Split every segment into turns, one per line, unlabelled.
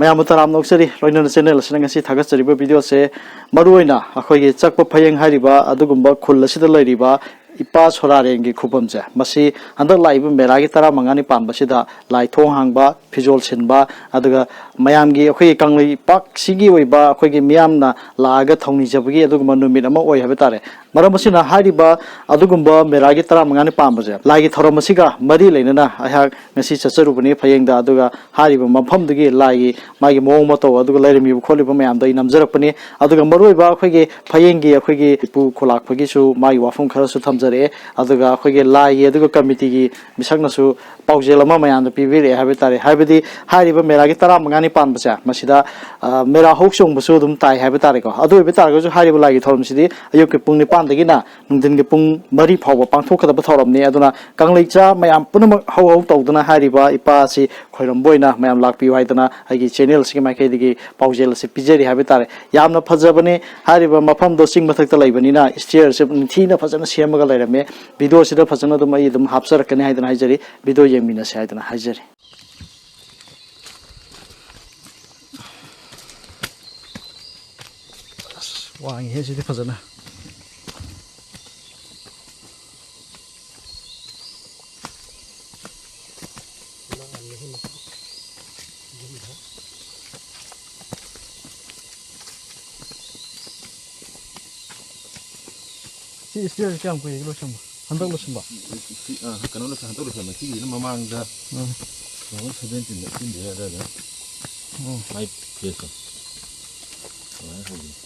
ꯃꯌꯥꯝꯕꯨ ꯇꯔꯥꯝ ꯅꯣꯛꯆꯔꯤ ꯂꯣꯏꯅꯅ ꯆꯦꯅꯦꯜ ꯑꯁꯤꯅ ꯉꯁꯤ ꯊꯥꯒꯠꯆꯔꯤꯕ ꯚꯤꯗꯤꯑꯣꯁꯦ ꯃꯔꯨꯑꯣꯏꯅ ꯑꯩꯈꯣꯏꯒꯤ ꯆꯛꯄ ꯐꯌꯦꯡ ꯍꯥꯏꯔꯤꯕ ꯑꯗꯨꯒꯨꯝꯕ ꯈꯨꯜ ꯑꯁꯤꯗ ꯂꯩꯔꯤꯕ ꯏꯄꯥ ꯁꯣꯔꯥꯔꯦꯟꯒꯤ ꯈꯨꯕꯝꯁꯦ ꯃꯁꯤ ꯍꯟꯗꯛ ꯂꯥꯛꯏꯕ ꯃꯦꯔꯥꯒꯤ 15ꯅꯤ ꯄꯥꯟꯕꯁꯤꯗ ꯂꯥꯏ ꯊꯣꯡ ꯍꯥꯡꯕ ꯐꯤꯖꯣꯜ ꯁꯤꯟꯕ ꯑꯗꯨꯒ ꯃꯌꯥꯝꯒꯤ ꯑꯩꯈꯣꯏꯒꯤ ꯀꯪꯂꯩꯄꯥꯛꯁꯤꯒꯤ ꯑꯣꯏꯕ ꯑꯩꯈꯣꯏꯒꯤ ꯃꯤꯌꯥꯝꯅ ꯂꯥꯛꯑꯒ ꯊꯧꯅꯤꯖꯕꯒꯤ ꯑꯗꯨꯒꯨꯝꯕ ꯅꯨꯃꯤꯠ ꯑꯃ ꯑꯣꯏ ꯍꯥꯏꯕ ꯇꯥꯔꯦ ꯃꯔꯝ ꯑꯁꯤꯅ ꯍꯥꯏꯔꯤꯕ ꯑꯗꯨꯒꯨꯝꯕ ꯃꯦꯔꯥꯒꯤ 15ꯅꯤ ꯄꯥꯟꯕꯁꯦ ꯂꯥꯏꯒꯤ ꯊꯧꯔꯝ ꯑꯁꯤꯒ ꯃꯔꯤ ꯂꯩꯅꯅ ꯑꯩꯍꯥꯛ ꯉꯁꯤ ꯆꯠꯆꯔꯨꯕꯅꯤ ꯐꯌꯦꯡꯗ ꯑꯗꯨꯒ ꯍꯥꯏꯔꯤꯕ ꯃꯐꯝꯗꯨꯒꯤ ꯂꯥꯏꯒꯤ ꯃꯥꯒꯤ ꯃꯑꯣꯡ ꯃꯇꯧ ꯑꯗꯨꯒ ꯂꯩꯔꯝꯃꯤꯕ ꯈꯣꯠꯂꯤꯕ ꯃꯌꯥꯝꯗꯣ ꯑꯩ ꯅꯝꯖꯔꯛꯄꯅꯤ ꯑꯗꯨꯒ ꯃꯔꯨꯑꯣꯏꯕ ꯑꯩꯈꯣꯏꯒꯤ ꯐꯌꯦꯡꯒꯤ ꯑꯩꯈꯣꯏꯒꯤ ꯏꯄꯨ ꯈꯨꯂꯥꯛꯄꯒꯤꯁꯨ ꯃꯥꯒꯤ ꯋꯥꯐꯝ ꯈꯔꯁꯨ ꯊꯝꯖꯔꯛꯑꯦ ꯑꯗꯨꯒ ꯑꯩꯈꯣꯏꯒꯤ ꯂꯥꯏꯒꯤ ꯑꯗꯨꯒ ꯀꯃꯤꯇꯤꯒꯤ ꯃꯤꯁꯛꯅꯁꯨ ꯄꯥꯎꯖꯦꯜ ꯑꯃ ꯃꯌꯥꯝꯗ ꯄꯤꯕꯤꯔꯛꯑꯦ ꯍꯥꯏꯕ ꯇꯥꯔꯦ ꯍꯥꯏꯕꯗꯤ ꯍꯥꯏꯔꯤꯕ ꯃꯦꯔꯥꯒꯤ 15ꯅꯤ ꯄꯥꯟꯕꯁꯦ ꯃꯁꯤꯗ ꯃꯦꯔꯥ ꯍꯧ ꯆꯣꯡꯕꯁꯨ ꯑꯗꯨꯝ ꯇꯥꯏ ꯍꯥꯏꯕ ꯇꯥꯔꯦꯀꯣ ꯑꯗꯨ ꯑꯣꯏꯕ ꯇꯥꯔꯒꯁꯨ ꯍꯥꯏꯔꯤꯕ ꯂꯥꯏꯒꯤ ꯊꯧꯔꯝꯁꯤꯗꯤ ꯑꯌꯨꯛꯀꯤ ꯄꯨꯡ 9ꯗꯒꯤꯅ ꯅꯨꯡꯊꯤꯟꯒꯤ ꯄꯨꯡ 4 ꯐꯥꯎꯕ ꯄꯥꯡꯊꯣꯛꯀꯗꯕ ꯊꯧꯔꯝꯅꯤ ꯑꯗꯨꯅ ꯀꯪꯂꯩꯆꯥ ꯃꯌꯥꯝ ꯄꯨꯝꯅꯃꯛ ꯍꯧ ꯍꯧ ꯇꯧꯗꯨꯅ ꯍꯥꯏꯔꯤꯕ ꯏꯄꯥ ꯑꯁꯤ ꯈꯣꯏꯔꯝꯕ ꯑꯣꯏꯅ ꯃꯌꯥꯝ ꯂꯥꯛꯄꯤꯌꯨ ꯍꯥꯏꯗꯅ ꯑꯩꯒꯤ ꯆꯦꯅꯦꯜ ꯑꯁꯤꯒꯤ ꯃꯥꯏꯀꯩꯗꯒꯤ ꯄꯥꯎꯖꯦꯜ ꯑꯁꯤ ꯄꯤꯖꯔꯤ ꯍꯥꯏꯕ ꯇꯥꯔꯦ ꯌꯥꯝꯅ ꯐꯖꯕꯅꯤ ꯍꯥꯏꯔꯤꯕ ꯃꯐꯝꯗꯣ ꯆꯤꯡ ꯃꯊꯛꯇ ꯂꯩꯕꯅꯤना ꯁ꯭ꯇꯦꯌꯔꯁꯦ ꯅꯤꯡꯊꯤꯅ ꯐꯖꯅ ꯁꯦꯝꯃꯒ ꯂꯩꯔꯝꯃꯦ ꯚꯤꯗꯤꯑꯣꯁꯤꯗ ꯐꯖꯅ ꯑꯗꯨꯝ ꯑꯩ ꯑꯗꯨꯝ ꯍꯥꯞꯆꯔꯛꯀꯅꯤ ꯍꯥꯏꯗꯅ ꯍꯥꯏꯖꯔꯤ ꯚꯤꯗꯤꯑꯣ ꯌꯦꯡꯃꯤꯟꯅꯁꯦ ꯍꯥꯏꯗꯅ ꯍꯥꯏꯖꯔꯤ ꯋꯥꯡꯉꯤꯍꯦ ꯁꯤꯗꯤ ꯐꯖꯅ ꯁꯤ ꯁ꯭ꯇꯦꯌꯔꯁꯦ ꯀꯌꯥꯝ ꯀꯨꯏꯔꯒꯦ ꯂꯣꯏꯁꯟꯕ ꯍꯟꯗꯛ ꯂꯣꯏꯁꯟꯕ
ꯀꯩꯅꯣ ꯍꯟꯗꯛ ꯂꯣꯏꯁꯟꯕ ꯁꯤꯒꯤꯁꯤꯅ ꯃꯃꯥꯡꯗ 2017ꯗ 18 ꯑꯗꯥꯏꯗ ꯃꯥꯏ ꯐꯦꯁꯇꯣ ꯑꯗꯨꯃꯥꯏꯅ ꯍꯧꯈꯤꯕꯅꯤ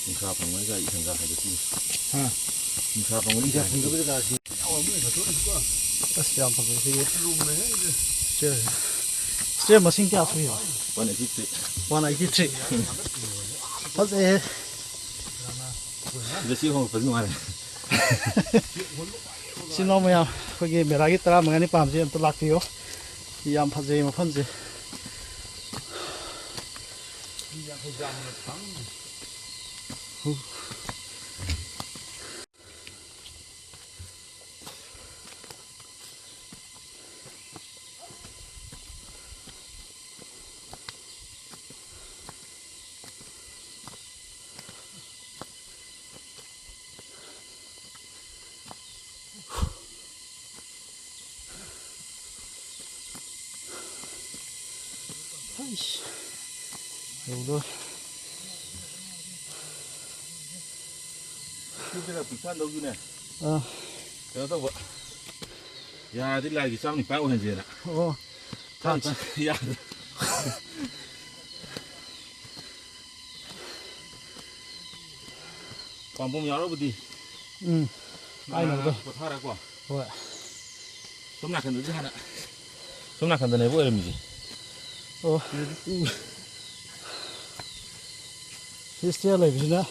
ꯅꯨꯡꯁꯥ ꯐꯪꯕꯅꯤꯒ ꯏꯊꯪꯒꯥ ꯍꯥꯏꯗꯣꯛꯈꯤꯕꯅꯤ ꯅꯨꯡꯁꯥ ꯐꯪꯕꯅꯤꯒ ꯍꯥꯏꯗꯣꯛꯈꯤꯕꯅꯤ
ꯑꯁ ꯌꯥꯝ ꯐꯖꯩ ꯁꯤꯒꯤ ꯁ꯭ꯇꯦꯌꯔ ꯃꯁꯤꯡ ꯀꯌꯥ ꯁꯨꯏꯕ 183 ꯐꯖꯩꯍꯦ
ꯁꯤꯗ ꯁꯤ ꯍꯣꯡꯉꯛꯄꯁꯤ ꯅꯨꯡꯉꯥꯏꯔꯦ
ꯏꯆꯤꯟ ꯏꯅꯥꯎ ꯃꯌꯥꯝ ꯑꯩꯈꯣꯏꯒꯤ ꯃꯦꯔꯥꯒꯤ 15ꯅꯤ ꯄꯥꯟꯕꯁꯦ ꯑꯝꯇ ꯂꯥꯛꯄꯤꯌꯣ ꯌꯥꯝ ꯐꯖꯩ ꯃꯐꯝꯁꯦ 여기도
ꯁꯤꯗ ꯄꯤꯛꯊꯟ ꯇꯧꯗꯨꯅꯦ ꯀꯩꯅꯣ ꯇꯧꯕ ꯌꯥꯔꯗꯤ ꯂꯥꯏꯒꯤ 19 ꯑꯣꯏꯍꯟꯁꯦꯅ ꯌꯥꯗ꯭ꯔꯦ ꯄꯥꯝꯕꯣꯝ ꯌꯥꯎꯔꯕꯨꯗꯤ
ꯍꯥꯏꯅꯕꯗꯣ
ꯄꯣꯊꯥꯔꯀꯣ
ꯍꯣꯏ
ꯁꯣꯝ ꯅꯥꯀꯟꯗꯗꯤ ꯍꯥꯟꯅ ꯁꯣꯝ ꯅꯥꯀꯟꯗꯅꯦꯕ ꯑꯣꯏꯔꯝꯃꯤꯁꯦ
ꯁꯤ ꯁ꯭ꯇꯦꯌꯔ ꯂꯩꯕꯁꯤꯅ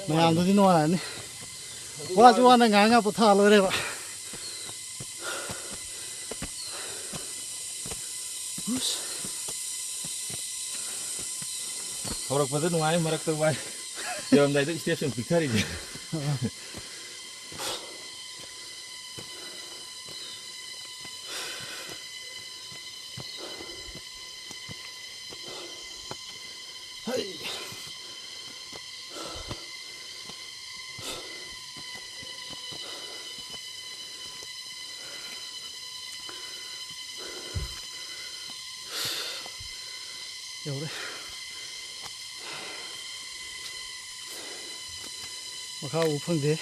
ꯃꯌꯥꯝꯗꯗꯤ ꯅꯨꯡꯉꯥꯏꯔꯅꯤ ꯋꯥꯁꯨ ꯋꯥꯅ ꯉꯥꯏꯍꯥꯛ ꯄꯣꯊꯥ ꯂꯣꯏꯔꯦꯕ
ꯍꯧꯔꯛꯄꯗ ꯅꯨꯡꯉꯥꯏ ꯃꯔꯛꯇ ꯋꯥꯏ ꯌꯧꯔꯝꯗꯥꯏꯗ ꯁ꯭ꯇꯦꯞ ꯁꯨꯝ ꯄꯤꯛꯊꯔꯤꯁꯦ
여우래 막하 우픈데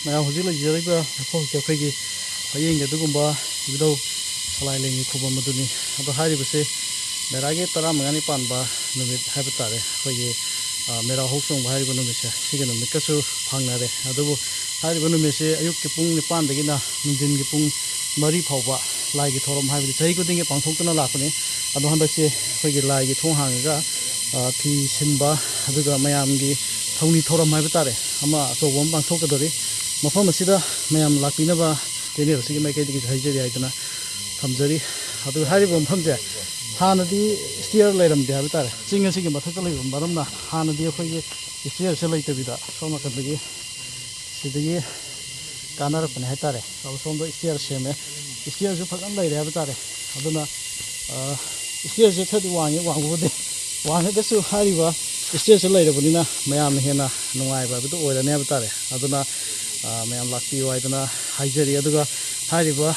ꯃꯌꯥꯝ ꯍꯧꯖꯤꯛ ꯂꯩꯖꯔꯤꯕ ꯃꯐꯝꯁꯦ ꯑꯩꯈꯣꯏꯒꯤ ꯍꯌꯦꯡꯒꯤ ꯑꯗꯨꯒꯨꯝꯕ ꯏꯕꯨꯙꯧ ꯁꯂꯥꯏ ꯂꯦꯡꯒꯤ ꯈꯨꯕꯝ ꯑꯗꯨꯅꯤ ꯑꯗꯣ ꯍꯥꯏꯔꯤꯕꯁꯦ ꯃꯦꯔꯥꯒꯤ 15ꯅꯤ ꯄꯥꯟꯕ ꯅꯨꯃꯤꯠ ꯍꯥꯏꯕ ꯇꯥꯔꯦ ꯑꯩꯈꯣꯏꯒꯤ ꯃꯦꯔꯥ ꯍꯧꯆꯣꯡꯕ ꯍꯥꯏꯔꯤꯕ ꯅꯨꯃꯤꯠꯁꯦ ꯁꯤꯒꯤ ꯅꯨꯃꯤꯠꯀꯁꯨ ꯐꯪꯅꯔꯦ ꯑꯗꯨꯕꯨ ꯍꯥꯏꯔꯤꯕ ꯅꯨꯃꯤꯠꯁꯦ ꯑꯌꯨꯛꯀꯤ ꯄꯨꯡ 9ꯗꯒꯤꯅ ꯅꯨꯡꯊꯤꯟꯒꯤ ꯄꯨꯡ 4 ꯐꯥꯎꯕ ꯂꯥꯏꯒꯤ ꯊꯧꯔꯝ ꯍꯥꯏꯕꯗꯤ ꯆꯍꯤ ꯈꯨꯗꯤꯡꯒꯤ ꯄꯥꯡꯊꯣꯛꯇꯨꯅ ꯂꯥꯛꯄꯅꯤ ꯑꯗꯣ ꯍꯟꯗꯛꯁꯦ ꯑꯩꯈꯣꯏꯒꯤ ꯂꯥꯏꯒꯤ ꯊꯣꯡ ꯍꯥꯡꯉꯒ ꯐꯤ ꯁꯤꯟꯕ ꯑꯗꯨꯒ ꯃꯌꯥꯝꯒꯤ ꯊꯧꯅꯤ ꯊꯧꯔꯝ ꯍꯥꯏꯕ ꯇꯥꯔꯦ ꯑꯃ ꯑꯆꯧꯕ ꯑꯃ ꯄꯥꯡꯊꯣꯛꯀꯗꯧꯔꯤ ꯃꯐꯝ ꯑꯁꯤꯗ ꯃꯌꯥꯝ ꯂꯥꯛꯄꯤꯅꯕ ꯀꯦꯅꯦꯜ ꯑꯁꯤꯒꯤ ꯃꯥꯏꯀꯩꯗꯒꯤ ꯍꯥꯏꯖꯔꯤ ꯍꯥꯏꯗꯅ ꯊꯝꯖꯔꯤ ꯑꯗꯨꯒ ꯍꯥꯏꯔꯤꯕ ꯃꯐꯝꯁꯦ ꯍꯥꯟꯅꯗꯤ ꯏꯁꯇꯤꯌꯔ ꯂꯩꯔꯝꯗꯦ ꯍꯥꯏꯕ ꯇꯥꯔꯦ ꯆꯤꯡ ꯑꯁꯤꯒꯤ ꯃꯊꯛꯇ ꯂꯩꯕ ꯃꯔꯝꯅ ꯍꯥꯟꯅꯗꯤ ꯑꯩꯈꯣꯏꯒꯤ ꯏꯁꯇꯤꯌꯔꯁꯦ ꯂꯩꯇꯕꯤꯗ ꯁꯣꯝ ꯅꯥꯀꯟꯗꯒꯤ ꯁꯤꯗꯒꯤ ꯀꯥꯟꯅꯔꯛꯄꯅꯦ ꯍꯥꯏꯇꯥꯔꯦ ꯑꯗꯣ ꯁꯣꯝꯗ ꯏꯁꯇꯤꯌꯔ ꯁꯦꯝꯃꯦ ꯏꯁꯇꯤꯌꯔꯁꯨ ꯐꯖꯅ ꯂꯩꯔꯦ ꯍꯥꯏꯕ ꯇꯥꯔꯦ ꯑꯗꯨꯅ ꯏꯁꯇꯤꯌꯔꯁꯦ ꯈꯔꯗꯤ ꯋꯥꯡꯕꯕꯨꯗꯤ ꯋꯥꯡꯉꯒꯁꯨ ꯍꯥꯏꯔꯤꯕ ꯏꯁꯇꯤꯌꯔꯁꯦ ꯂꯩꯔꯕꯅꯤꯅ ꯃꯌꯥꯝꯅ ꯍꯦꯟꯅ ꯅꯨꯡꯉꯥꯏꯕ ꯍꯥꯏꯕꯗꯨ ꯑꯣꯏꯔꯅꯤ ꯍꯥꯏꯕ ꯇꯥꯔꯦ ꯑꯗꯨꯅ ꯃꯌꯥꯝ ꯂꯥꯛꯄꯤꯌꯨ ꯍꯥꯏꯗꯅ ꯍꯥꯏꯖꯔꯤ ꯑꯗꯨꯒ ꯍꯥꯏꯔꯤꯕ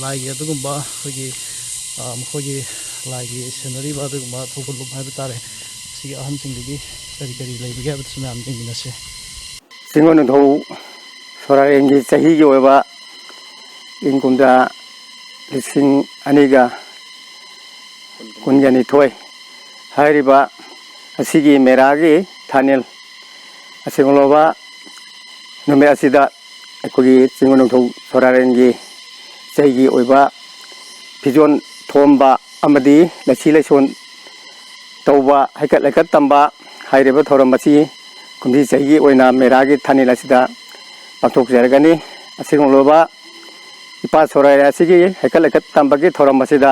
ꯂꯥꯏꯒꯤ ꯑꯗꯨꯒꯨꯝꯕ ꯑꯩꯈꯣꯏꯒꯤ ꯃꯈꯣꯏꯒꯤ ꯂꯥꯏꯒꯤ ꯁꯦꯟꯅꯔꯤꯕ ꯑꯗꯨꯒꯨꯝꯕ ꯊꯧꯒꯜꯂꯣꯟ ꯍꯥꯏꯕ ꯇꯥꯔꯦ ꯁꯤꯒꯤ ꯑꯍꯟꯁꯤꯡꯗꯒꯤ ꯀꯔꯤ ꯀꯔꯤ ꯂꯩꯕꯒꯦ ꯍꯥꯏꯕꯗꯨꯁꯨ ꯃꯌꯥꯝ ꯌꯦꯡꯃꯤꯟꯅꯁꯤ
ꯆꯤꯡꯒꯣꯟꯅꯨꯡꯊꯧ ꯁꯣꯔꯥꯔꯦꯟꯒꯤ ꯆꯍꯤꯒꯤ ꯑꯣꯏꯕ ꯏꯪ ꯀꯨꯝꯖꯥ 2012 ꯍꯥꯏꯔꯤꯕ ꯑꯁꯤꯒꯤ ꯃꯦꯔꯥꯒꯤ ꯊꯥꯅꯦꯜ ꯑꯁꯤꯒꯨꯝꯂꯕ ꯅꯨꯃꯤꯠ ꯑꯁꯤꯗ ꯑꯩꯈꯣꯏꯒꯤ ꯆꯤꯡꯒꯣꯟꯅꯨꯡꯊꯧ ꯁꯣꯔꯥꯔꯦꯟꯒꯤ ꯆꯍꯤꯒꯤ ꯑꯣꯏꯕ ꯐꯤꯖꯣꯜ ꯊꯣꯝꯕ ꯑꯃꯗꯤ ꯂꯩꯁꯤ ꯂꯩꯁꯣꯟ ꯇꯧꯕ ꯍꯩꯀꯠ ꯂꯩꯀꯠ ꯇꯝꯕ ꯍꯥꯏꯔꯤꯕ ꯊꯧꯔꯝ ꯑꯁꯤ ꯀꯨꯝꯁꯤ ꯆꯍꯤꯒꯤ ꯑꯣꯏꯅ ꯃꯦꯔꯥꯒꯤ ꯊꯥꯅꯦꯜ ꯑꯁꯤꯗ ꯄꯥꯡꯊꯣꯛꯆꯔꯒꯅꯤ ꯑꯁꯤꯒꯨꯝꯂꯕ ꯏꯄꯥ ꯁꯣꯔꯥꯔꯦꯟ ꯑꯁꯤꯒꯤ ꯍꯩꯀꯠ ꯂꯩꯀꯠ ꯇꯝꯕꯒꯤ ꯊꯧꯔꯝ ꯑꯁꯤꯗ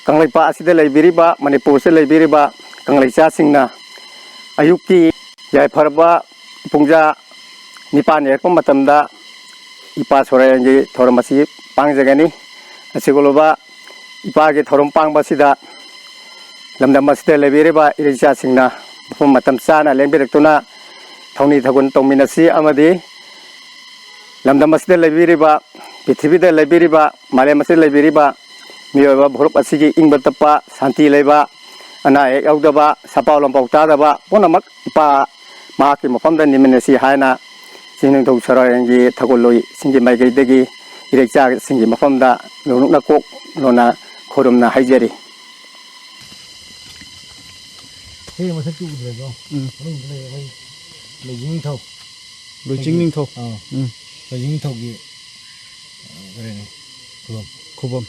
ꯀꯪꯂꯩꯄꯥꯛ ꯑꯁꯤꯗ ꯂꯩꯕꯤꯔꯤꯕ ꯃꯅꯤꯄꯨꯔꯁꯤꯗ ꯂꯩꯕꯤꯔꯤꯕ ꯀꯪꯂꯩꯆꯥꯁꯤꯡꯅ ꯑꯌꯨꯛꯀꯤ ꯌꯥꯏꯐꯔꯕ ꯄꯨꯡꯖꯥ 9 ꯌꯧꯔꯛꯄ ꯃꯇꯝꯗ ꯏꯄꯥ ꯁꯣꯔꯥꯔꯦꯟꯒꯤ ꯊꯧꯔꯝ ꯑꯁꯤ ꯄꯥꯡꯖꯒꯅꯤ ꯑꯁꯤꯒꯨꯝꯂꯕ ꯏꯄꯥꯒꯤ ꯊꯧꯔꯝ ꯄꯥꯡꯕ ꯑꯁꯤꯗ ꯂꯝꯗꯝ ꯑꯁꯤꯗ ꯂꯩꯕꯤꯔꯤꯕ ꯏꯔꯩꯆꯥꯁꯤꯡꯅ ꯃꯐꯝ ꯃꯇꯝ ꯆꯥꯅ ꯂꯦꯡꯕꯤꯔꯛꯇꯨꯅ ꯊꯧꯅꯤ ꯊꯧꯒꯜ ꯇꯧꯃꯤꯟꯅꯁꯤ ꯑꯃꯗꯤ ꯂꯝꯗꯝ ꯑꯁꯤꯗ ꯂꯩꯕꯤꯔꯤꯕ ꯄ꯭ꯔꯤꯊꯤꯕꯤꯗ ꯂꯩꯕꯤꯔꯤꯕ ꯃꯥꯂꯦꯝ ꯑꯁꯤꯗ ꯂꯩꯕꯤꯔꯤꯕ ꯃꯤꯑꯣꯏꯕ ꯐꯨꯔꯨꯞ ꯑꯁꯤꯒꯤ ꯏꯪꯕ ꯇꯞꯄ ꯁꯥꯟꯇꯤ ꯂꯩꯕ ꯑꯅꯥ ꯑꯌꯦꯛ ꯌꯥꯎꯗꯕ ꯁꯄꯥꯎ ꯂꯝꯄꯥꯎ ꯇꯥꯗꯕ ꯄꯨꯝꯅꯃꯛ ꯏꯄꯥ ꯃꯍꯥꯛꯀꯤ ꯃꯐꯝꯗ ꯅꯤꯃꯤꯟꯅꯁꯤ ꯍꯥꯏꯅ ꯆꯤꯡꯒꯣꯟꯅꯨꯡꯊꯧ ꯁꯣꯔꯥꯔꯦꯟꯒꯤ ꯊꯧꯒꯜꯂꯣꯏꯁꯤꯡꯒꯤ ꯃꯥꯏꯀꯩꯗꯒꯤ ꯏꯔꯩꯆꯥꯁꯤꯡꯒꯤ ꯃꯐꯝꯗ ꯅꯣꯡꯂꯨꯛꯅ ꯀꯣꯛ ꯂꯣꯟꯅ ꯈꯨꯔꯨꯝꯅ ꯍꯥꯏꯖꯔꯤ
ꯁꯤ ꯃꯊꯛꯀꯤ ꯎꯗ꯭ꯔꯦꯀꯣ ꯃꯅꯨꯡꯗ ꯂꯩ ꯑꯩꯈꯣꯏ ꯂꯣꯏꯖꯤꯡꯅꯤꯡꯊꯧ
ꯂꯣꯏꯆꯤꯡꯅꯤꯡꯊꯧ
ꯂꯣꯏꯖꯤꯡꯅꯤꯡꯊꯧꯒꯤ ꯀꯔꯤꯅꯤ
ꯈꯨꯕꯝ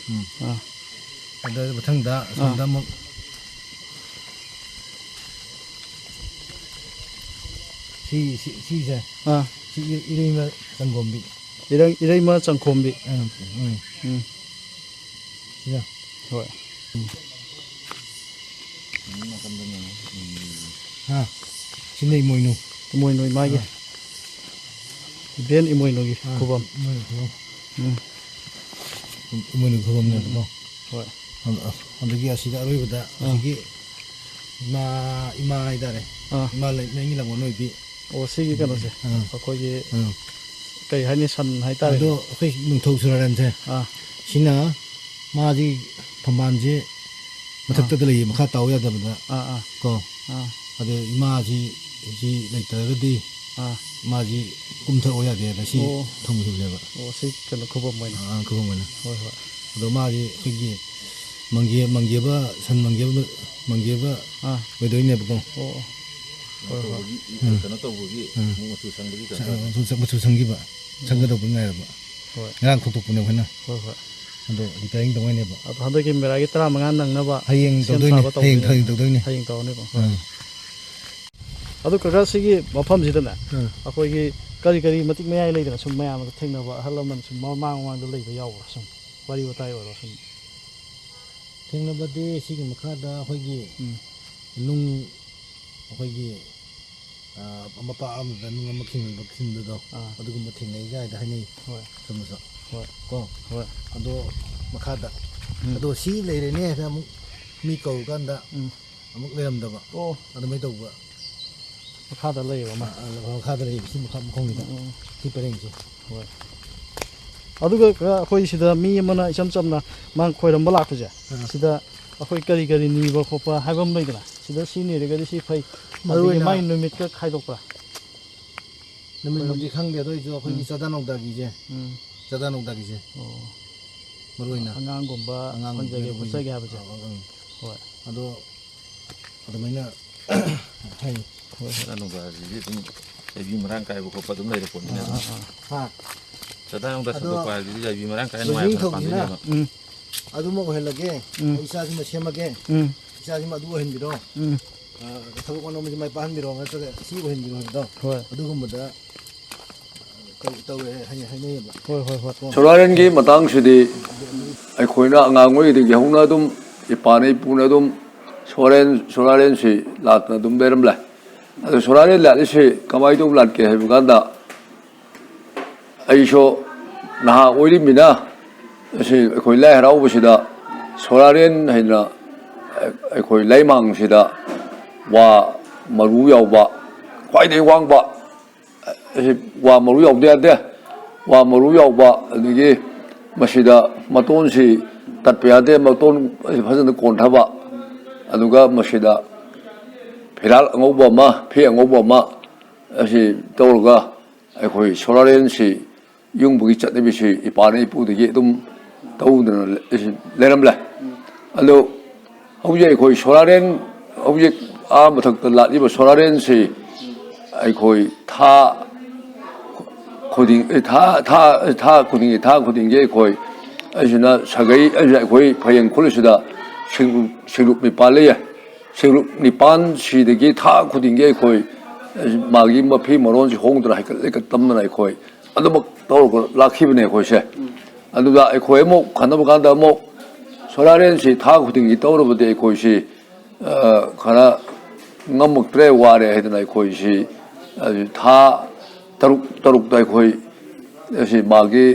ꯑꯗ ꯃꯊꯪꯗ ꯑꯁꯣꯝꯗ ꯑꯃꯨꯛ ꯁꯤꯁꯦ ꯁꯤ ꯏꯔꯩꯃ ꯆꯪꯈꯣꯝꯕꯤ
ꯏꯔꯩꯃ ꯆꯪꯈꯣꯝꯕꯤ
ꯁꯤꯗ
ꯍꯣꯏ
ꯁꯤꯅ ꯏꯃꯣꯏꯅꯨ
ꯏꯃꯣꯏꯅꯨ ꯃꯥꯒꯤ ꯏꯕꯦꯟ ꯏꯃꯣꯏꯅꯨꯒꯤ ꯈꯨꯕꯝ
ꯏꯃꯣꯏꯅꯨ ꯈꯨꯕꯝꯅꯦꯕꯀꯣ
ꯍꯣꯏ
ꯑꯗꯒꯤ ꯑꯁꯤꯗ ꯑꯔꯣꯏꯕꯗ ꯑꯁꯤꯒꯤ ꯏꯃꯥ ꯍꯥꯏꯇꯥꯔꯦ ꯏꯃꯥ ꯂꯩꯉꯤ ꯂꯝꯒꯣꯟ ꯑꯣꯏꯕꯤ
ꯑꯣ ꯁꯤꯒꯤ ꯀꯩꯅꯣꯁꯦ ꯑꯩꯈꯣꯏꯒꯤ ꯀꯩ ꯍꯥꯏꯅꯤ ꯁꯟ ꯍꯥꯏꯇꯥꯔꯦ
ꯑꯗꯣ ꯑꯩꯈꯣই ꯅꯤꯡꯊꯧ ꯁꯣꯔꯥꯔꯦꯟꯁꯦ ꯁꯤꯅ ꯃꯥꯁꯤ ꯊꯝꯕꯥꯜꯁꯦ ꯃꯊꯛꯇꯗ ꯂꯩꯌꯦ ꯃꯈꯥ ꯇꯥꯎ ꯌꯥꯗꯕꯗ ꯀꯣ ꯑꯗꯣ ꯏꯃꯥꯁꯤ ꯂꯩꯇ꯭ꯔꯒꯗꯤ ꯃꯥꯁꯤ ꯀꯨꯝꯊꯔꯛꯑꯣ ꯌꯥꯗꯦꯅ ꯁꯤ ꯊꯝꯈꯤꯕꯅꯦꯕ
ꯑꯣ ꯁꯤ ꯀꯩꯅꯣ ꯈꯨꯕꯝ ꯑꯣꯏꯅ
ꯈꯨꯕꯝ ꯑꯣꯏꯅ
ꯍꯣꯏ ꯍꯣꯏ
ꯑꯗꯣ ꯃꯥꯁꯤ ꯑꯩꯈꯣꯏꯒꯤ ꯃꯪꯒꯦꯕ ꯁꯟ ꯃꯪꯒꯦꯕ ꯑꯣꯏꯗꯣꯏꯅꯦꯕꯀꯣ
ꯀꯩꯅꯣ ꯇꯧꯕꯒꯤ ꯃꯆꯨ ꯁꯪꯕꯒꯤ
ꯃꯆꯨ ꯁꯪꯈꯤꯕ ꯁꯪꯒꯗꯧꯕ ꯉꯥꯏꯔꯕ
ꯍꯣꯏ
ꯉꯔꯥꯡ ꯊꯣꯛꯇꯣꯛꯄꯅꯦ ꯑꯩꯈꯣꯏꯅ
ꯍꯣꯏ ꯍꯣꯏ
ꯑꯗꯣ ꯔꯤꯄꯦꯌꯥꯔꯤꯡ ꯇꯧꯉꯥꯏꯅꯦꯕ
ꯑꯗꯣ ꯍꯟꯗꯛꯀꯤ ꯃꯦꯔꯥꯒꯤ 15 ꯅꯪꯅꯕ
ꯍꯌꯦꯡ
ꯁꯦꯝ
ꯇꯧꯗꯣꯏꯅꯦ
ꯁꯥꯕ
ꯍꯌꯦꯡ ꯇꯧꯗꯣꯏꯅꯦ
ꯍꯌꯦꯡ ꯇꯧꯔꯅꯦꯕ ꯑꯗꯨ ꯀꯀꯥ ꯁꯤꯒꯤ ꯃꯐꯝꯁꯤꯗꯅꯦ ꯑꯩꯈꯣꯏꯒꯤ ꯀꯔꯤ ꯃꯇꯤꯛ ꯃꯌꯥꯏ ꯂꯩꯗꯅ ꯁꯨꯝ ꯃꯌꯥꯝꯅ ꯊꯦꯡꯅꯕ ꯑꯍꯜ ꯂꯃꯟ ꯁꯨꯝ ꯃꯃꯥꯡꯗ ꯂꯩꯕ ꯌꯥꯎꯕ꯭ꯔꯥ ꯁꯨꯝ ꯋꯥꯔꯤ ꯋꯥꯇꯥꯏ ꯑꯣꯏꯔꯣ ꯁꯨꯝ
ꯊꯦꯡꯅꯕꯗꯤ ꯁꯤꯒꯤ ꯃꯈꯥꯗ ꯑꯩꯈꯣꯏꯒꯤ ꯅꯨꯡ ꯑꯩꯈꯣꯏꯒꯤ ꯃꯄꯥ ꯑꯃꯗ ꯅꯨꯡ ꯑꯃ ꯈꯤꯟꯕꯗꯣ ꯑꯗꯨꯒꯨꯝꯕ ꯊꯦꯡꯅꯩ ꯀꯥꯏꯗ ꯍꯥꯏꯅꯩ ꯆꯨꯝꯕꯁꯨ ꯀꯣ ꯑꯗꯣ ꯃꯈꯥꯗ ꯑꯗꯣ ꯁꯤ ꯂꯩꯔꯦꯅꯦ ꯍꯥꯏꯅ ꯑꯃꯨꯛ ꯃꯤ ꯀꯧꯔꯀꯥꯟꯗ ꯑꯃꯨꯛ ꯂꯩꯔꯝꯗꯕ ꯑꯗꯨꯃꯥꯏꯅ ꯇꯧꯕ
ꯃꯈꯥꯗ ꯂꯩꯌꯦꯕ ꯑꯃ
ꯃꯈꯥꯗ ꯂꯩꯌꯦꯕ ꯁꯤ ꯃꯈꯣꯡꯁꯤꯗ ꯁꯤ ꯄꯔꯦꯡꯁꯦ
ꯑꯗꯨꯒ ꯑꯩꯈꯣꯏ ꯁꯤꯗ ꯃꯤ ꯑꯃꯅ ꯏꯆꯝ ꯆꯝꯅ ꯃꯥ ꯈꯣꯏꯔꯝꯕ ꯂꯥꯛꯄꯁꯦ ꯁꯤꯗ ꯑꯩꯈꯣꯏ ꯀꯔꯤ ꯀꯔꯤ ꯅꯤꯕ ꯈꯣꯠꯄ ꯍꯥꯏꯕ ꯑꯃ ꯂꯩꯗꯅ ꯁꯤꯗ ꯁꯤ ꯅꯤꯔꯒꯗꯤ ꯁꯤ ꯐꯩ ꯑꯗꯨꯒꯤ ꯃꯥꯏ ꯅꯨꯃꯤꯠꯀ ꯈꯥꯏꯗꯣꯛꯄ꯭ꯔꯥ
ꯅꯨꯃꯤꯠꯃꯛꯇꯤ ꯈꯪꯗꯦ ꯑꯗꯨ ꯑꯣꯏꯁꯨ ꯑꯩꯈꯣꯏꯒꯤ ꯆꯥꯗꯥ ꯅꯧꯗꯥꯒꯤꯁꯦ ꯃꯔꯨ ꯑꯣꯏꯅ
ꯑꯉꯥꯡꯒꯨꯝꯕ ꯐꯪꯖꯒꯦ ꯈꯣꯠꯆꯒꯦ ꯍꯥꯏꯕꯁꯦ ꯍꯣꯏ
ꯑꯗꯣ ꯑꯗꯨꯃꯥꯏꯅ ꯍꯥꯏ
ꯆꯗꯥꯅꯨꯡꯗꯥꯁꯤꯗꯤ ꯑꯗꯨꯝ ꯌꯥꯏꯕꯤ ꯃꯔꯥꯡ ꯀꯥꯏꯕ ꯈꯣꯠꯄ ꯑꯗꯨꯝ ꯂꯩꯔꯦ ꯄꯣꯠꯅꯤꯅ ꯆꯗꯥꯅꯨꯡꯗꯥ ꯁꯟꯗꯣꯛꯄ ꯍꯥꯏꯕꯁꯤꯗꯤ ꯌꯥꯏꯕꯤ ꯃꯔꯥꯡ ꯀꯥꯏ ꯅꯨꯡꯉꯥꯏꯕ ꯄꯥꯝꯗꯣꯏꯅꯦꯕ
ꯑꯗꯨꯃ ꯑꯣꯏꯍꯜꯂꯒꯦ ꯏꯆꯥꯁꯤꯃ ꯁꯦꯝꯃꯒꯦ ꯏꯆꯥꯁꯤꯃ ꯑꯗꯨ ꯑꯣꯏꯍꯟꯕꯤꯔꯣ ꯊꯕꯛ ꯃꯅꯣꯝꯁꯤ ꯃꯥꯏ ꯄꯥꯛꯍꯟꯕꯤꯔꯣ ꯅꯠꯇ꯭ꯔꯒ ꯁꯤ ꯑꯣꯏꯍꯟꯕꯤꯔꯣ ꯍꯥꯏꯕꯗꯣ ꯑꯗꯨꯒꯨꯝꯕꯗ ꯇꯧꯋꯦ ꯍꯥꯏꯅꯩꯌꯦꯕ
ꯁꯣꯔꯥꯔꯦꯟꯒꯤ ꯃꯇꯥꯡꯁꯤꯗꯤ ꯑꯩꯈꯣꯏꯅ ꯑꯉꯥꯡ ꯑꯣꯏꯔꯤꯉꯩꯗꯒꯤ ꯍꯧꯅ ꯑꯗꯨꯝ ꯏꯄꯥꯅ ꯏꯄꯨꯅ ꯑꯗꯨꯝ ꯁꯣꯔꯥꯔꯦꯟꯁꯤ ꯂꯥꯠꯅ ꯑꯗꯨꯝ ꯂꯩꯔꯝꯂꯦ ꯑꯗꯣ ꯁꯣꯔꯥꯔꯦꯟ ꯂꯥꯠꯂꯤꯁꯤ ꯀꯃꯥꯏꯅ ꯇꯧꯅ ꯂꯥꯠꯀꯦ ꯍꯥꯏꯕ ꯀꯥꯟꯗ ꯑꯩꯁꯨ ꯅꯍꯥ ꯑꯣꯏꯔꯤꯕꯅꯤꯅ ꯑꯁꯤ ꯑꯩꯈꯣꯏ ꯂꯥꯏ ꯍꯔꯥꯎꯕꯁꯤꯗ ꯁꯣꯔꯥꯔꯦꯟ ꯍꯥꯏꯅ ꯑꯩꯈꯣꯏ ꯂꯩꯃꯥꯡꯁꯤꯗ ꯋꯥ ꯃꯔꯨ ꯌꯥꯎꯕ ꯈ꯭ꯋꯥꯏꯗꯒꯤ ꯋꯥꯡꯕ ꯑꯁꯤ ꯋꯥ ꯃꯔꯨ ꯌꯥꯎꯗ ꯌꯥꯗꯦ ꯋꯥ ꯃꯔꯨ ꯌꯥꯎꯕ ꯑꯗꯒꯤ ꯃꯁꯤꯗ ꯃꯇꯣꯟꯁꯤ ꯇꯠꯄ ꯌꯥꯗꯦ ꯃꯇꯣꯟ ꯐꯖꯅ ꯀꯣꯟꯊꯕ ꯑꯗꯨꯒ ꯃꯁꯤꯗ ꯐꯤꯔꯥꯜ ꯑꯉꯧꯕ ꯑꯃ ꯐꯤ ꯑꯉꯧꯕ ꯑꯃ ꯑꯁꯤ ꯇꯧꯔꯒ ꯑꯩꯈꯣꯏ ꯁꯣꯔꯥꯔꯦꯟꯁꯤ ꯌꯨꯡꯕꯒꯤ ꯆꯠꯅꯕꯤꯁꯤ ꯏꯄꯥꯅ ꯏꯄꯨꯗꯒꯤ ꯑꯗꯨꯝ ꯇꯧꯗꯅ ꯂꯩꯔꯝꯂꯦ ꯑꯗꯣ ꯍꯧꯖꯤꯛ ꯑꯩꯈꯣই ꯁꯣꯔꯥꯔꯦꯟ ꯍꯧꯖꯤꯛ ꯃꯊꯛꯇ ꯂꯥꯠꯂꯤꯕ ꯁꯣꯔꯥꯔꯦꯟꯁꯤ ꯑꯩꯈꯣꯏ ꯊꯥ ꯈꯨꯗꯤꯡꯒꯤ ꯑꯩꯈꯣꯏ ꯑꯁꯤꯅ ꯁꯥꯒꯩ ꯑꯩꯈꯣꯏ ꯐꯌꯦꯡ ꯈꯨꯜꯁꯤꯗ ꯁꯤꯡꯂꯨꯞ ꯅꯤꯄꯥꯜ ꯂꯩꯌꯦ ꯁꯤꯡꯂꯨꯞ ꯅꯤꯄꯥꯜꯁꯤꯗꯒꯤ ꯊꯥ ꯈꯨꯗꯤꯡꯒꯤ ꯑꯩꯈꯣꯏ ꯃꯥꯒꯤ ꯃꯐꯤ ꯃꯔꯣꯟꯁꯤ ꯍꯣꯡꯗꯅ ꯍꯩꯀꯠ ꯂꯩꯀꯠ ꯇꯝꯗꯅ ꯑꯩꯈꯣꯏ ꯑꯗꯨꯃꯛ ꯇꯧꯔꯒ ꯂꯥꯛꯈꯤꯕꯅꯦ ꯑꯩꯈꯣꯏꯁꯦ ꯑꯗꯨꯒ ꯑꯩꯈꯣꯏ ꯑꯃꯨꯛ ꯈꯟꯅꯕ ꯀꯥꯟꯗ ꯑꯃꯨꯛ ꯁꯣꯔꯥꯔꯦꯟꯁꯤ ꯊꯥ ꯈꯨꯗꯤꯡꯒꯤ ꯇꯧꯔꯕꯗꯤ ꯑꯩꯈꯣꯏꯁꯤ ꯈꯔ ꯉꯝꯃꯛꯇ꯭ꯔꯦ ꯋꯥꯔꯦ ꯍꯥꯏꯗꯅ ꯑꯩꯈꯣꯏꯁꯤ ꯊꯥ ꯇꯔꯨꯛꯇ ꯑꯩꯈꯣꯏ ꯑꯁꯤ ꯃꯥꯒꯤ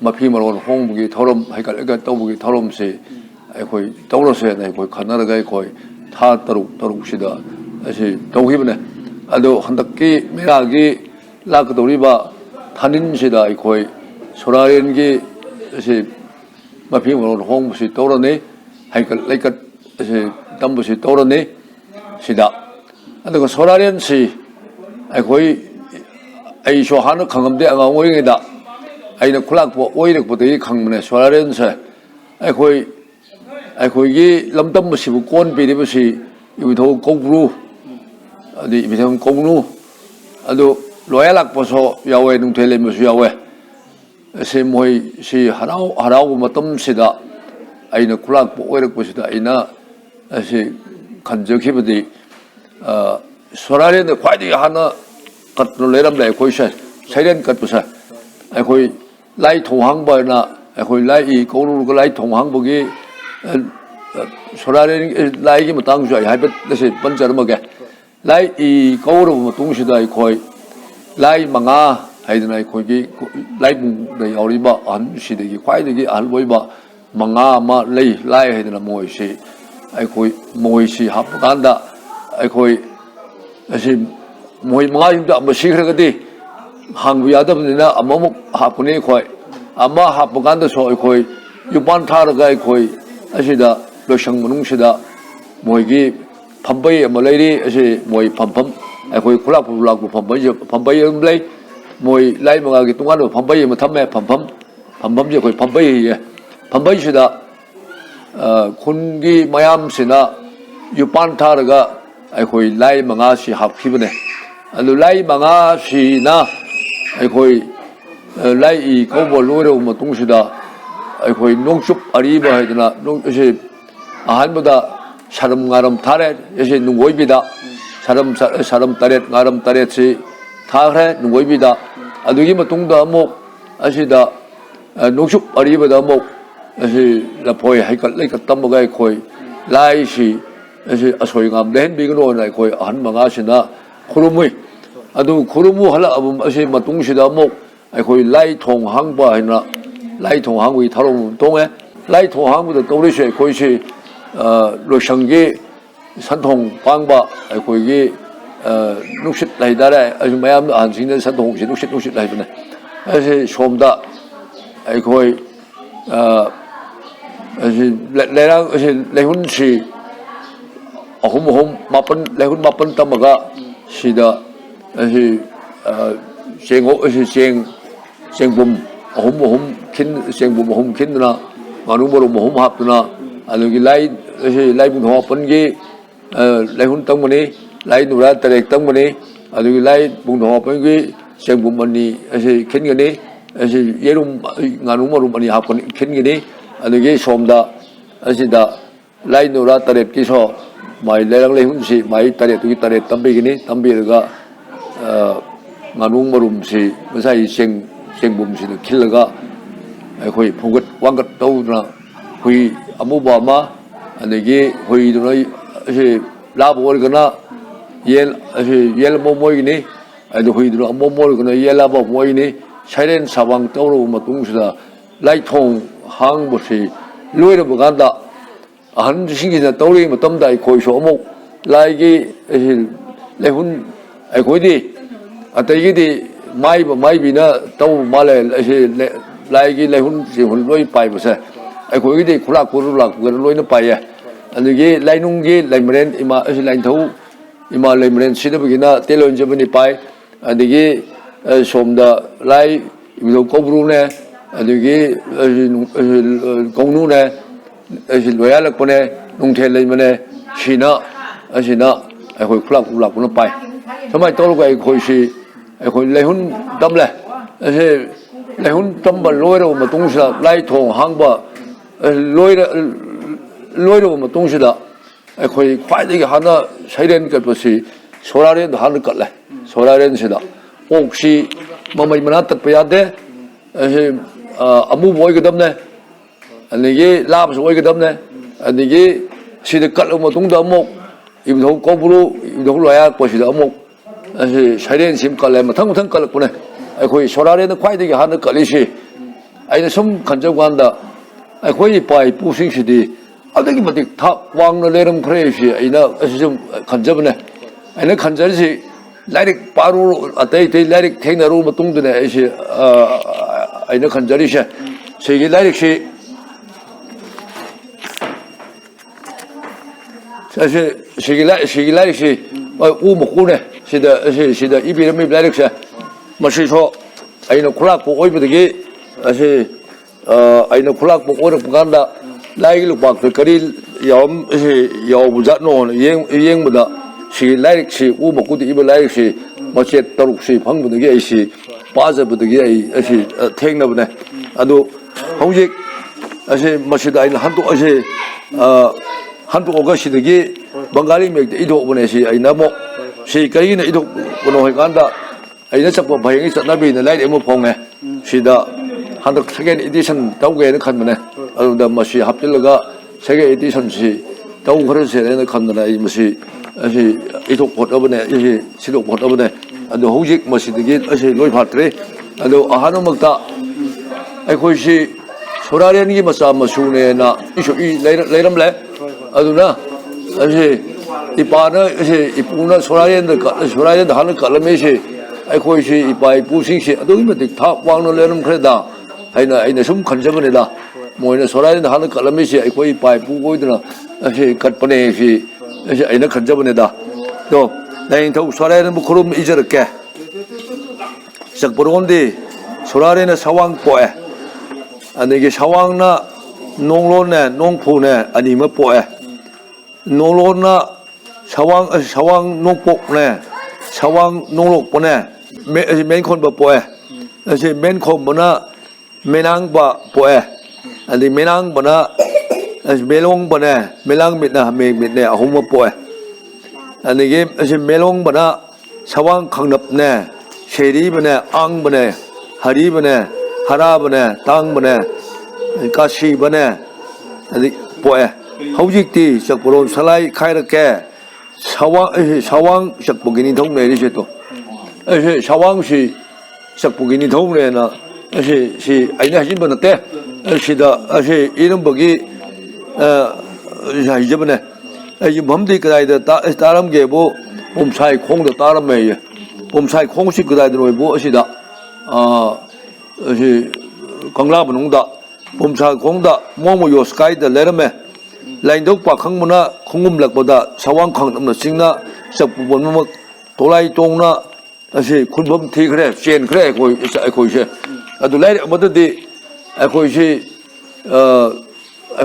ꯃꯐꯤ ꯃꯔꯣꯟ ꯍꯣꯡꯕꯒꯤ ꯊꯧꯔꯝ ꯍꯩꯀꯠ ꯂꯩꯀꯠ ꯇꯧꯕꯒꯤ ꯊꯧꯔꯝꯁꯤ ꯑꯩꯈꯣই ꯇꯧꯔꯁꯦꯅ ꯑꯩꯈꯣꯏ ꯈꯟꯅꯔꯒ ꯑꯩꯈꯣꯏ ꯊꯥ ꯇꯔꯨꯛꯁꯤꯗ ꯑꯁꯤ ꯇꯧꯈꯤꯕꯅꯦ ꯑꯗꯣ ꯍꯟꯗꯛꯀꯤ ꯃꯦꯔꯥꯒꯤ ꯂꯥꯛꯀꯗꯧꯔꯤꯕ ꯊꯥꯅꯤꯟꯁꯤꯗ ꯑꯩꯈꯣꯏ ꯁꯣꯔꯥꯔꯦꯟꯒꯤ ꯑꯁꯤ ꯃꯐꯤ ꯃꯔꯣꯟ ꯍꯣꯡꯕꯁꯤ ꯇꯧꯔꯅꯤ ꯍꯩꯀꯠ ꯂꯩꯀꯠ ꯑꯁꯤ ꯇꯝꯕꯁꯤ ꯇꯧꯔꯅꯤ ꯁꯤꯗ ꯑꯗꯨꯒ ꯁꯣꯔꯥꯔꯦꯟꯁꯤ ꯑꯩꯈꯣꯏ ꯑꯩꯁꯨ ꯍꯥꯟꯅ ꯈꯪꯉꯝꯗꯦ ꯑꯉꯥꯡ ꯑꯣꯏꯔꯤꯉꯩꯗ ꯑꯩꯅ ꯈꯨꯂꯥꯛꯄ ꯑꯣꯏꯔꯛꯄꯗꯒꯤ ꯈꯪꯕꯅꯦ ꯁꯣꯔꯥꯔꯦꯟꯁꯦ ꯑꯩꯈꯣꯏꯒꯤ ꯂꯝꯗꯝ ꯑꯁꯤꯕꯨ ꯀꯣꯟ ꯄꯤꯔꯤꯕꯁꯤ ꯏꯕꯨꯙꯧ ꯀꯧꯕ꯭ꯔꯨ ꯑꯗꯩ ꯏꯕꯨꯙꯧ ꯀꯧꯅꯨ ꯑꯗꯨ ꯂꯣꯌꯥ ꯂꯥꯛꯄꯁꯨ ꯌꯥꯎꯋꯦ ꯅꯨꯡꯊꯦꯜ ꯂꯩꯃꯁꯨ ꯌꯥꯎꯋꯦ ꯑꯁꯤ ꯃꯣꯏꯁꯤ ꯍꯔꯥꯎꯕ ꯃꯇꯝꯁꯤꯗ ꯑꯩꯅ ꯈꯨꯂꯥꯛꯄ ꯑꯣꯏꯔꯛꯄꯁꯤꯗ ꯑꯩꯅ ꯑꯁꯤ ꯈꯟꯖꯈꯤꯕꯗꯤ ꯁꯣꯔꯥꯔꯦꯟꯗ ꯈ꯭ꯋꯥꯏꯗꯒꯤ ꯍꯥꯟꯅ ꯀꯠꯇꯨꯅ ꯂꯩꯔꯝꯂꯦ ꯑꯩꯈꯣꯏꯁꯦ ꯁꯩꯔꯦꯟ ꯀꯠꯄꯁꯦ ꯑꯩꯈꯣꯏ ꯂꯥꯏ ꯊꯣꯡ ꯍꯥꯡꯕꯅ ꯑꯩꯈꯣꯏ ꯂꯥꯏ ꯏ ꯀꯧꯔꯨꯔꯒ ꯂꯥꯏ ꯊꯣꯡ ꯍꯥꯡꯕꯒꯤ ꯁꯣꯔꯥꯔꯦꯟ ꯂꯥꯏꯒꯤ ꯃꯇꯥꯡꯁꯨ ꯑꯩ ꯍꯥꯏꯐꯦꯠ ꯑꯁꯤ ꯄꯟꯖꯔꯝꯃꯒꯦ ꯂꯥꯏ ꯏ ꯀꯧꯔꯕ ꯃꯇꯨꯡꯁꯤꯗ ꯑꯩꯈꯣꯏ ꯂꯥꯏ ꯃꯉꯥ ꯍꯥꯏꯗꯅ ꯑꯩꯈꯣꯏꯒꯤ ꯂꯥꯏꯕꯨꯡꯗ ꯌꯥꯎꯔꯤꯕ ꯑꯍꯟꯁꯤꯗꯒꯤ ꯈ꯭ꯋꯥꯏꯗꯒꯤ ꯑꯍꯜ ꯑꯣꯏꯕ ꯃꯉꯥ ꯑꯃ ꯂꯩ ꯂꯥꯏ ꯍꯥꯏꯗꯅ ꯃꯣꯏꯁꯤ ꯍꯥꯞꯄ ꯀꯥꯟꯗ ꯑꯩꯈꯣꯏ ꯑꯁꯤ ꯃꯣꯏ ꯃꯉꯥꯁꯤꯡꯗ ꯑꯃ ꯁꯤꯈ꯭ꯔꯒꯗꯤ ꯍꯥꯡꯕ ꯌꯥꯗꯕꯅꯤꯅ ꯑꯃꯃꯨꯛ ꯍꯥꯞꯄꯅꯤ ꯑꯩꯈꯣꯏ ꯑꯃ ꯍꯥꯞꯄ ꯀꯥꯟꯗꯁꯨ ꯑꯩꯈꯣꯏ ꯌꯨꯄꯥꯟ ꯊꯥꯔꯒ ꯑꯩꯈꯣꯏ ꯑꯁꯤꯗ ꯂꯣꯏꯁꯪ ꯃꯅꯨꯡꯁꯤꯗ ꯃꯣꯏꯒꯤ ꯐꯝꯕꯩ ꯑꯃ ꯂꯩꯔꯤ ꯑꯁꯤ ꯃꯣꯏ ꯐꯝꯐꯝ ꯑꯩꯈꯣই ꯈꯨꯂꯥꯛꯄ ꯂꯥꯛꯄ ꯐꯝꯕꯩ ꯑꯗꯨꯝ ꯂꯩ ꯃꯣꯏ ꯂꯥꯏ ꯃꯉꯥꯒꯤ ꯇꯣꯉꯥꯟꯕ ꯐꯝꯕꯩ ꯑꯃ ꯊꯝꯃꯦ ꯐꯝꯐꯝꯁꯦ ꯑꯩꯈꯣꯏ ꯐꯝꯕꯩ ꯍꯩꯌꯦ ꯐꯝꯕꯩꯁꯤꯗ ꯈꯨꯟꯒꯤ ꯃꯌꯥꯝꯁꯤꯅ ꯌꯨꯄꯥꯟ ꯊꯥꯔꯒ ꯑꯩꯈꯣꯏ ꯂꯥꯏ ꯃꯉꯥꯁꯤ ꯍꯥꯞꯈꯤꯕꯅꯦ ꯑꯗꯨ ꯂꯥꯏ ꯃꯉꯥꯁꯤꯅ ꯑꯩꯈꯣꯏ ꯂꯥꯏ ꯏ ꯀꯧꯕ ꯂꯣꯏꯔꯕ ꯃꯇꯨꯡꯁꯤꯗ ꯑꯩꯈꯣꯏ ꯅꯣꯡꯆꯨꯞ ꯑꯔꯤꯕ ꯍꯥꯏꯗꯅ ꯑꯁꯤ ꯑꯍꯥꯟꯕꯗ ꯁꯔꯝ ꯉꯥꯔꯝ ꯊꯥꯔꯦ ꯑꯁꯤ ꯅꯨꯡꯒꯣꯏꯕꯤꯗ ꯁꯔꯝ ꯇꯔꯦꯠ ꯉꯥꯔꯝ ꯇꯔꯦꯠꯁꯤ ꯊꯥꯈ꯭ꯔꯦ ꯅꯨꯡꯒꯣꯏꯕꯤꯗ ꯑꯗꯨꯒꯤ ꯃꯇꯨꯡꯗ ꯑꯃꯨꯛ ꯑꯁꯤꯗ ꯅꯣꯡꯆꯨꯞ ꯑꯔꯤꯕꯗ ꯑꯃꯨꯛ ꯑꯁꯤ ꯂꯐꯣꯏ ꯍꯩꯀꯠ ꯂꯩꯀꯠ ꯇꯝꯃꯒ ꯑꯩꯈꯣꯏ ꯂꯥꯏꯁꯤ ese asoi ngam den bi gno na koi han manga sina khurumui adu khurumu hala abum ase matung sida mok ai koi lai thong hang ba na lai thong hang wi tharom tong e lai thong hang bu de to ri se koi se lo sang ge san thong pang ba ai koi ge nuk sit lai da re ai mayam an sing de san thong si nuk sit lai bu ne ase somda ai koi ase le ra ase le hun si hum mapan lehun mapan tamaga sida asi sengo asi sengbum hum kin na manu baru hum hap na alugi lai asi lai bun mapan gi lehun tamani lai nura tarek tamani alugi lai bun mapan gi sengbum mani asi kin gani asi yerum nganu maru mani hap kin gani alugi somda asi da lai nura tarek ki so mai lerang lehun si mai tare tu tare tambi gini tambi ga nganung marum si masai sengbum si khil ga khoi phugat wangat tau na hui amu ba ma anegi hui du noi si la bor ga na yel mo moi gini adu hui du mo mo ga na yel la ba moi ni sairen sawang tau ro ma tung sida lai thong hang bo si loi ro ga da 한 신기나 떠오르기 뭐 덤다 이 거기서 어묵 라이기 레훈 아 거기 아따 이게 마이비나 또 말에 라이기 레훈 지훈 로이 파이버세 아 거기 굴락 로이는 파이야 아니게 라이농게 라이브렌 이마 라인토 이마 라이브렌 시드부기나 텔론저브니 파이 아니게 somda 라이 이거 코브루네 아니게 공누네 loya lak pone nung the lai mane sina asina ai khoi khulak ulak pun pai samai tol ga ai khoi si ai khoi lai hun dam le ase lai hun tam ba loi ro ma tung sa lai thong hang ba loi ro ma tung sa da ai khoi khwai de hana sairen ka si soraren da han ka le soraren si da okshi mamai mana tat pa ya de ase amu boy ga dam neอันนี้ลาบสวยกันเนี่ยอันนี้สิเด็กกัดออกมาตรงดำมกอีกทงกบลูอีกทงลอยอ่ะก็สิเด็กมกอันนี้ใช้เรียนสิมกัดเลยมาทั้งกัดเลยปุ่นเนี่ยไอ้คุยโซลาร์เรนควายที่หันกัดเลยสิไอ้เนี่ยสมขันเจ้ากันดาไอ้คุยไปผู้สิ่งสิดีอันนี้มันติดทับวางในเรื่องเพลย์สิไอ้เนี่ยไอ้สมขันเจ้าเนี่ยไอ้เนี่ยขันเจ้าสิไล่เด็กปารูอัตย์ที่ไล่เด็กเทงนารูมาตรงตัวเนี่ยไอ้สิไอ้เนี่ยขันเจ้าสิสิ่งไล่เด็กสิ是来是乌木湖呢，是的，一边没来的是，没是说，哎那苦辣不会不得给，是哎那苦辣不会的不干的，来个把这个里要不着弄，赢不得，是来的是乌木湖的一边来的是，没些道路是碰不得给是，巴着不得给是听了不呢，啊都红色，是没是的，很多是한국 오가시들이 방갈이 맥대 이도 보내시 아이 나모 시까지는 이도 보노해 간다 아이는 잡고 방향이 나비는 라이트 뭐 봉해 시다 한국 세계 에디션 다우게는 칸네 아우다 마시 합질러가 세계 에디션 시 다우 그런세는 칸네 이 마시 아시 이도 보더보네 이 시도 보더보네 아도 호직 마시들이 아시 로이 파트레 아도 아하노 먹다 아이 거시 소라련이 마사 마수네나 이쇼 이 레이람래 aduna ase ipana ase ipuna sorayen da han kalame se ai khoi se ipai pu sing se adu ma dik tha wang no lenum khreda aina sum khanjabane da moina sorayen da han kalame se ai khoi ipai pu goi da ase katpane se ase aina khanjabane da to nain thau sorayen bu khorum ijarke sakboronde sorayen sawang poe anege sawangna nonglone nongphune anima poe 농로나 사왕 농복네 사왕 농록보네 맨콘 버보에 그래서 맨콘보나 메낭바 보에 아니 메낭보나 멜롱보네 멜랑mit나 메mit네 아홈버 보에 아니 이게 멜롱보나 사왕 강납네 셰리보네 앙보네 하리보네 하라보네 땅보네 가시보네 아니 보에 เฮาจิกตีสักปรนสลายใครละแกชาววังสักปกินิทงเลยนี่ใช่ตัวชาววังสิสักปกินิทงเลยนะสิไอ้เนี่ยจิบันเตะสิดาอีน้ำบกิใช่จิบันเนี่ยไอ้ผมดีก็ได้แต่ตารำเก็บผมใช้คงแต่ตารำไม่ผมใช้คงสิก็ได้แต่หน่วยบ่สิดาสิกังลาบนงดาผมใช้คงดามองมาอยู่สกายแต่เลร์ไหมไลน์ดอกปากข้างบนน่ะคงงุมหลักบ่ได้ชาววังข้างน้ำหนักสิ่งน่ะสักบนมันตัวไรตรงน่ะสิคุณผมทีเคร่เชียนเคร่คุยเช่อะดูไลน์มันดีคุยสิ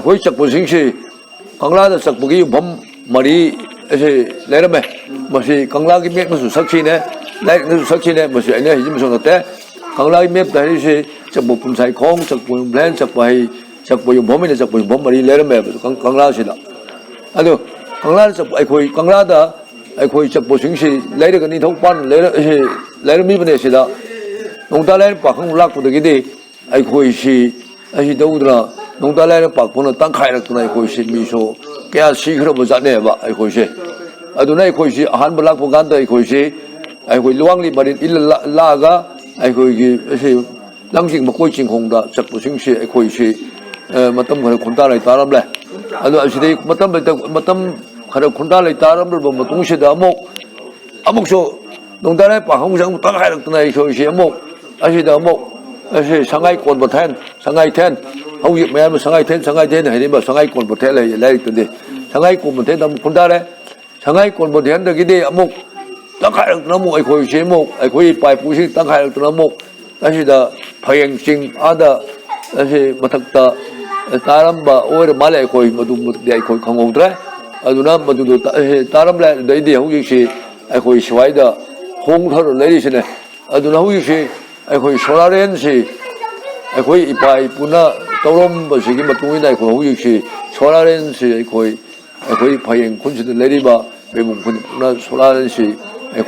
คุยสักบนสิ่งสิข้างล่างสักบกี้ผมมาดีสิเลร์ไหมมันสิข้างล่างกี่เมตรมันสุดสักชีเนี่ยไลน์มันสุดสักชีเนี่ยมันสิไอ้เนี่ยยิ่งมันสุดแต่ข้างล่างกี่เมตรแต่ที่สิสักบุผมใส่ของสักบุแพลนสักไปสักบุยผมไม่ได้สักบุยผมมาดีเลร์ไหมข้างล่างสิละอะดูข้างล่างสักคุยข้างล่างแต่คุยสักบุสิ่งสิเลร์กันนี่ทุกปันเลร์มีปัญหาสิละน้องตาเลร์ปากข้างล่างตัวกี่ดีคุยสิดูนะน้องตาเลร์ปากพวกนั้นตั้งใครนักตัวไหนคุยสิมีโชแกสิครับบ่จัดเนี่ยบ่คุยสิอะดูไหนคุยสิอาหารบลักพวกกันแต่คุยสิคุยล้วงลิบดินอิลลากะคุยสิหลังสิ่งมาคุยจริงคงได้สักบุสิ่งสิคุยสิมาตั้มคนตาเลยตาลำเลยอะดูสิที่มาตั้มคนตาเลยตาลำเลยบ่มาตุ้งสิดามกโชน้องตาเลร์ปากข้างล่างตั้งใครนักตัวไหนคุยสิมกสิดามกสังไงคนบทแทนสังไงแทนเขาหยิบแม่มาสังไงแทนเห็นไหมสังไงคนบทแทนเลยอะไรตัวนี้สังไงคนบทแทนทำคนได้เลยสังไงคนบทแทนตะกี้ดีมุกตั้งใครตัวมุกคุยเชื่อมุกคุยไปผู้ชิงตั้งใครตัวมุกนั่นสิดาพยังจริงอาดานั่นสิมาทักตารำบ่โอ้ยมาเลยคุยมาดูมาเดี๋ยวคุยขององค์เตะดูนะมาดูตารำเลยเดี๋ยวเขาอยู่สิคุยสวยดาหงทอดเลยดิฉันเนี่ยดูนะเขาอยู่สิคุยโซลาร์เรนสิคุยอีไปปุ่นน่ะตัวลมบางสิ่งมาตรงนี้ได้คุยเขาอยู่สิโซลาร์เรนสิคุยพยังคนสิเลยดิบ่เป็นมุมคนน่ะโซลาร์เรนสิ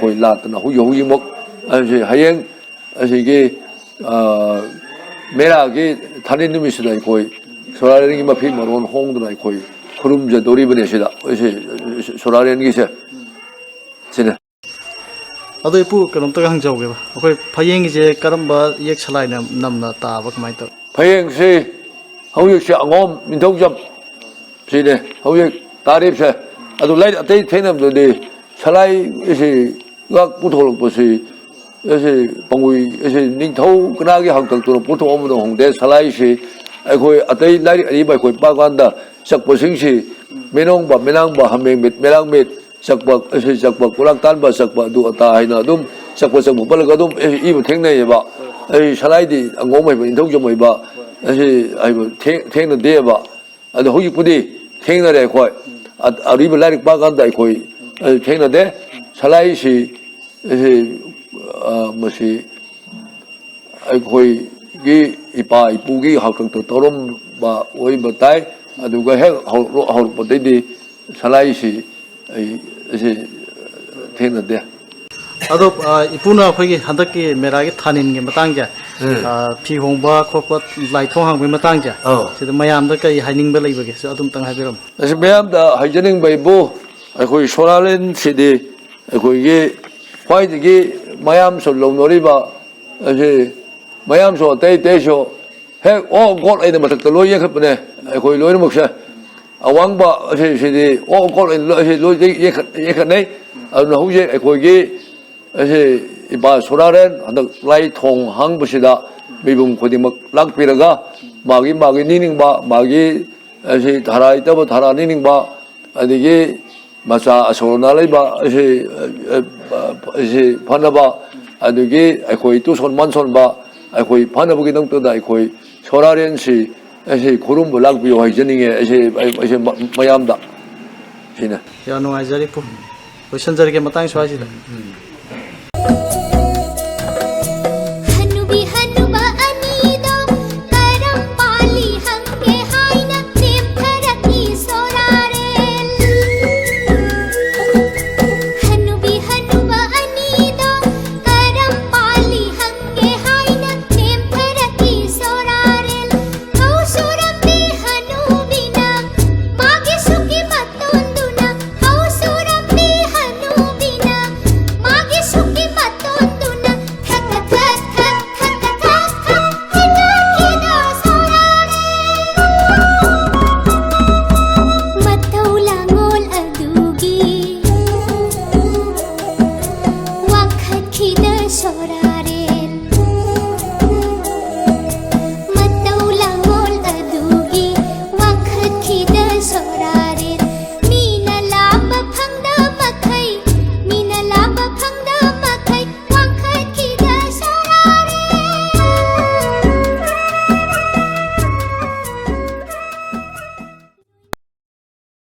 คุยลาดน่ะเขาอยู่มุกสิหายังสิกี่เมื่อกี้ท่านนี่มีสิ่งใดคุยโซลาร์เรนกี่มาพิมพ์มาร้อนห้องตัวไหนคุยครุมจะดอริบันสิละสิโซลาร์เรนกี่สิเนี่ย
ಅದು ಇಪ್ಪು ಕನಂತ ಹಂಜಾವ್ಗೆ ಬಾ ಅಖೋಯ್ ಫಯೆಂಗ್ J ಕರಂಬ ಯಕ್ ಛಲೈನ ನಮ್ನ ತಾಬ ಕಮೈ ತ
ಫಯೆಂಗ್ ಸಿ ಹೌಯಕ್ ಸಿ ಅಂಗೋಮ್ ಮಿಂಥೌ ಜಮ್ ಸಿನೆ ಹೌಯಕ್ ತಾರೀಫ್ ಸ ಅದು ಲೈ ಅತೈ ಥೇನಮ್ ದಿ ಛಲೈ ಸಿ yak puthol posi ese pangui ese ningthau kanagi hangtak tu puthol omno hongde salai si khoi atai lai ari bai khoi pa ganda sak posing si menong ba menang ba hameng mit melang mit sakbak ese sakbak pulang tan ba sakba du ata haina dum sakba sakbu pal ga dum i bu theng nei ba ai salai di angom mai ba thau jom mai ba ese ai bu theng na de ba ado hoyi pudi theng na re khoi ari ba lai pa ganda khoi theng na de salai si ese masi ai khoi gi ipa ipu gi hakang to torom ba oi batai adu ga he hol potai di salai si ai ese thena de
ado ipuna khoi handak ki mera gi thanin gi matang ja phi hongba khopba lai thong hang bi matang ja sida mayam da kai haining ba lei ba ge adum tang hai biram
ese mayam da haijening bai bo ai khoi solalen si de ai khoi gi khoi gi mayam so long nori ba ese mayam so te so he o god ai da matak to loy ye khap ne ai khoi loy mok sa awang ba ese de o god ai loy ye khat nei anu hu ye ai khoi gi ese iba solaren andak lai thong hang busida bibum khodi mak lak piraga magi nining ba magi ese dharai ta ba dhara nining ba adigi masa asona lai ba ese phanaba adigi akhoi tu son manson ba akhoi phanaba gi dang to da akhoi solaren si ese khorum bulak bi hoi jening ese mayam da sina
ya no ai jari pu question jari ke matang swai si da